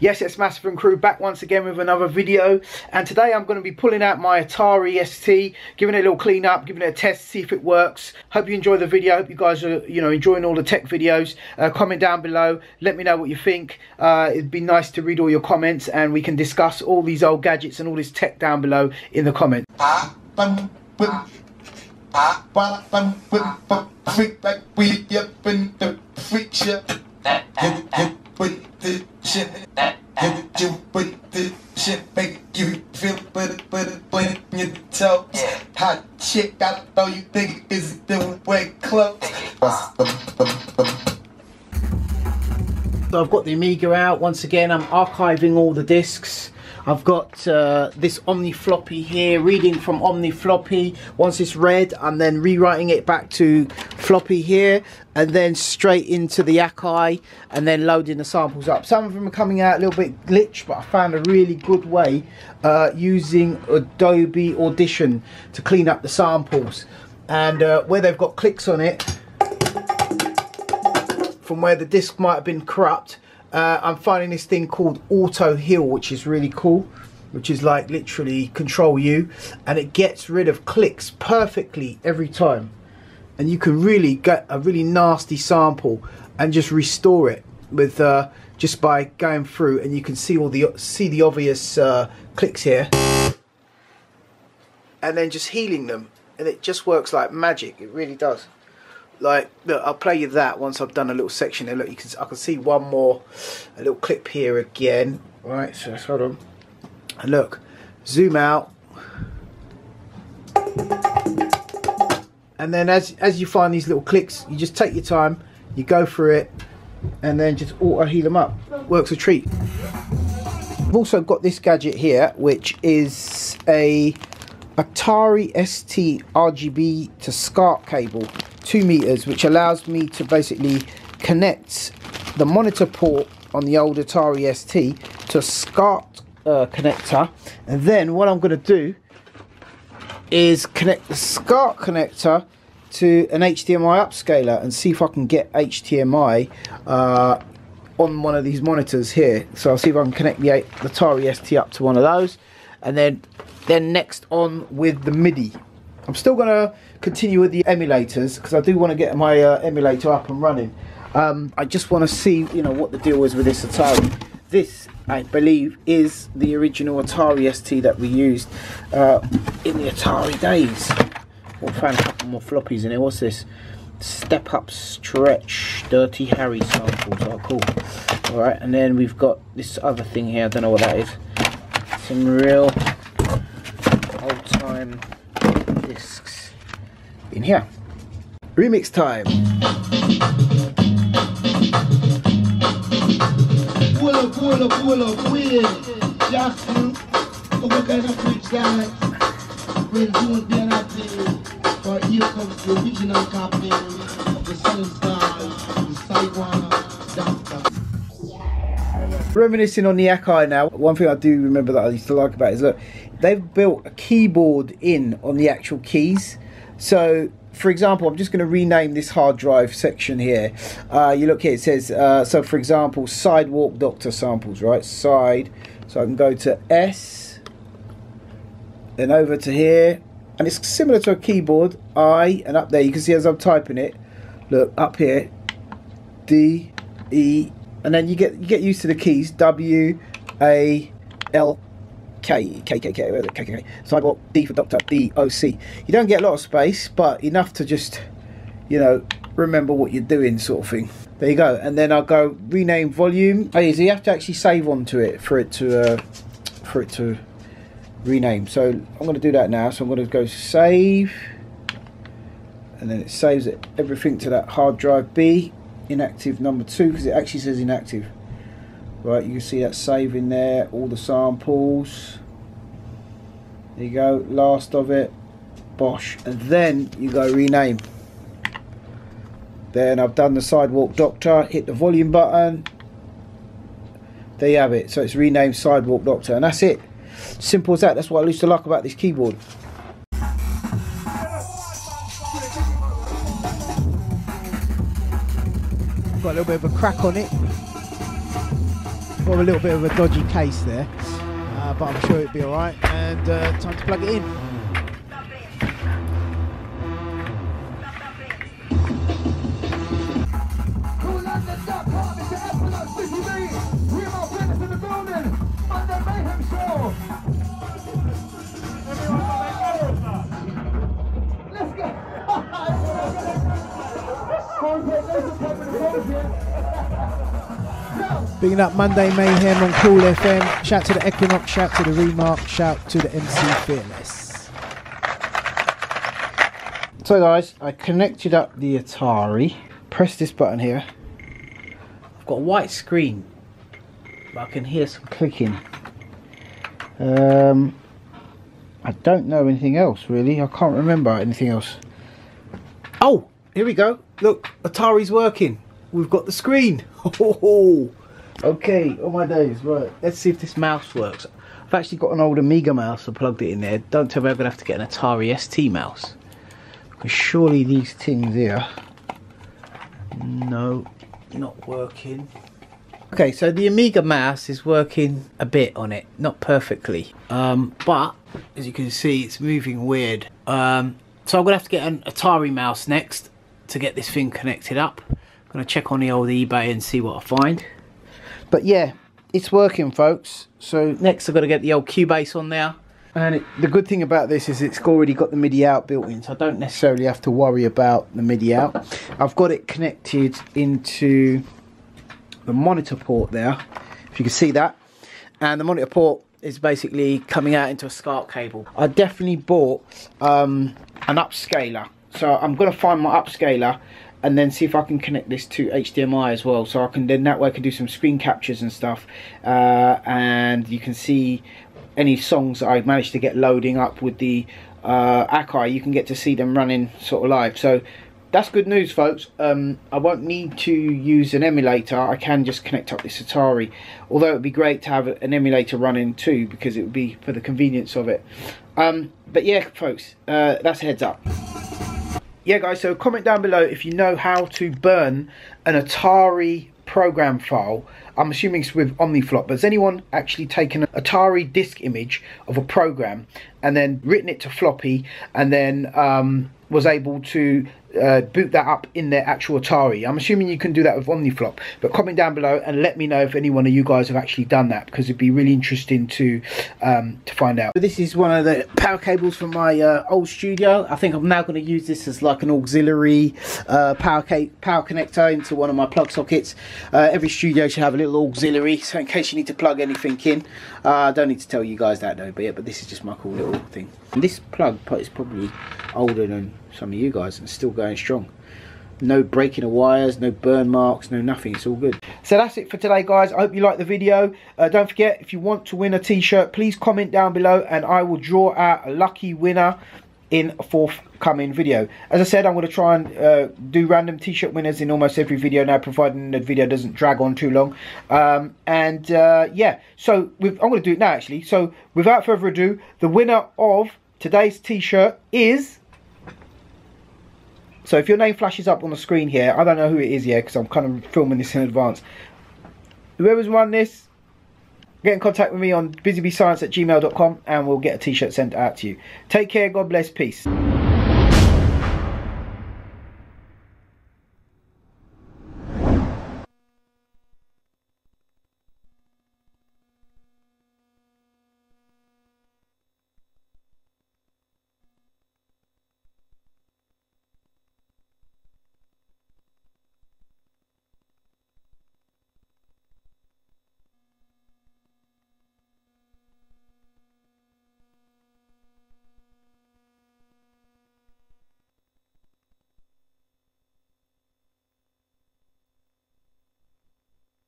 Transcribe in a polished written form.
Yes, it's Massive and Crew back once again with another video, and today I'm going to be pulling out my Atari ST, giving it a little clean up, giving it a test, see if it works. Hope you enjoy the video. Hope you guys are enjoying all the tech videos. Comment down below, let me know what you think. It'd be nice to read all your comments and we can discuss all these old gadgets and all this tech down below in the comments. Make you feel but blame your toes. Hot shit, gotta know you think is doing way close. So I've got the Amiga out once again. I'm archiving all the discs. I've got this Omni floppy here, reading from Omni floppy. Once it's read, I'm then rewriting it back to floppy here, and then straight into the Akai, and then loading the samples up. Some of them are coming out a little bit glitch, but I found a really good way using Adobe Audition to clean up the samples. And where they've got clicks on it, from where the disc might have been corrupt, I'm finding this thing called Auto Heal, which is really cool, which is like literally Control U, and it gets rid of clicks perfectly every time, and you can really get a really nasty sample and just restore it with just by going through, and you can see all the obvious clicks here, and then just healing them, and it just works like magic. It really does. Like, look, I'll play you that once I've done a little section there. Look, I can see one more, a little clip here again. Right, so hold on. And look, zoom out. And then as you find these little clicks, you just take your time, you go through it, and then just auto heal them up. Works a treat. I've also got this gadget here, which is a Atari ST RGB to SCART cable, 2 meters, which allows me to basically connect the monitor port on the old Atari ST to a SCART connector, and then what I'm going to do is connect the SCART connector to an HDMI upscaler and see if I can get HDMI on one of these monitors here. So I'll see if I can connect the Atari ST up to one of those, and then next on with the MIDI. I'm still going to continue with the emulators because I do want to get my emulator up and running. I just want to see, what the deal is with this Atari. This, I believe, is the original Atari ST that we used in the Atari days. We'll find a couple more floppies in here. What's this? Step Up Stretch Dirty Harry samples. Oh, cool. Alright, and then we've got this other thing here. I don't know what that is. Some real old time discs in here. Remix time. Pull up, weird. Jackson, what kind of freaks guy? When you then I did, for here comes the original copy of the Sun Star, the Saiwan Doctor. Reminiscing on the Akai now, one thing I do remember that I used to like about it is, look, they've built a keyboard in on the actual keys. So for example, I'm just going to rename this hard drive section here. You look here, it says so for example, Sidewalk Doctor samples, right? Side, so I can go to S, then over to here, and it's similar to a keyboard. I, and up there you can see as I'm typing it, look up here, D, E, and then you get used to the keys, W, A, L, K, Sidewalk, D for Doctor, D, O, C. You don't get a lot of space, but enough to just, remember what you're doing, sort of thing. There you go. And then I'll go rename volume. Oh, yeah, so you have to actually save onto it for it to rename. So I'm going to do that now. So I'm going to go save, and then it saves it everything to that hard drive B, inactive number 2, because it actually says inactive. Right, you can see that save in there, all the samples. There you go, last of it, bosh, and then you go rename. Then I've done the Sidewalk Doctor, hit the volume button. There you have it, so it's renamed Sidewalk Doctor, and that's it. Simple as that. That's what I used to like about this keyboard. Got a little bit of a crack on it. for a little bit of a dodgy case there, but I'm sure it'll be alright, and time to plug it in. Bigging up Monday Mayhem on Cool FM. Shout to the Equinox, shout to the Remarc, shout to the MC Fearless. So guys, I connected up the Atari. Press this button here. I've got a white screen, but I can hear some clicking. I don't know anything else really. I can't remember anything else. Oh, here we go. Look, Atari's working. We've got the screen. Okay, all my days. Right, let's see if this mouse works. I've actually got an old Amiga mouse. I plugged it in there. Don't tell me I'm going to have to get an Atari ST mouse. Because surely these things here... No, not working. Okay, so the Amiga mouse is working a bit on it. Not perfectly. But, as you can see, it's moving weird. So I'm going to have to get an Atari mouse next to get this thing connected up. I'm going to check on the old eBay and see what I find. But yeah, it's working, folks. So next I've got to get the old Cubase on there. And the good thing about this is it's already got the MIDI out built in, so I don't necessarily have to worry about the MIDI out. I've got it connected into the monitor port there, if you can see that. And the monitor port is basically coming out into a SCART cable. I definitely bought an upscaler. So I'm going to find my upscaler and then see if I can connect this to HDMI as well, so I can then that way I can do some screen captures and stuff, and you can see any songs that I managed to get loading up with the Akai. You can get to see them running sort of live. So that's good news, folks. I won't need to use an emulator. I can just connect up this Atari, although it would be great to have an emulator running too, because it would be for the convenience of it. But yeah, folks, that's a heads up. Yeah guys, so comment down below if you know how to burn an Atari program file. I'm assuming it's with OmniFlop, but has anyone actually taken an Atari disk image of a program and then written it to floppy and then was able to boot that up in their actual Atari? I'm assuming you can do that with OmniFlop, but comment down below and let me know if any one of you guys have actually done that, because it'd be really interesting to find out. So this is one of the power cables from my old studio. I think I'm now going to use this as like an auxiliary power connector into one of my plug sockets. Every studio should have a little auxiliary, so in case you need to plug anything in. I don't need to tell you guys that though, but yeah, but this is just my cool little thing. And this plug is probably older than some of you guys and still going strong. No breaking of wires, no burn marks, no nothing. It's all good. So that's it for today, guys. I hope you liked the video. Don't forget, if you want to win a t-shirt, please comment down below and I will draw out a lucky winner in a forthcoming video. As I said, I'm going to try and do random t-shirt winners in almost every video now, providing the video doesn't drag on too long. Yeah, so I'm going to do it now actually. So without further ado, the winner of today's t-shirt is... So if your name flashes up on the screen here, I don't know who it is yet because I'm kind of filming this in advance. Whoever's won this, get in contact with me on busybscience@gmail.com and we'll get a t-shirt sent out to you. Take care, God bless, peace.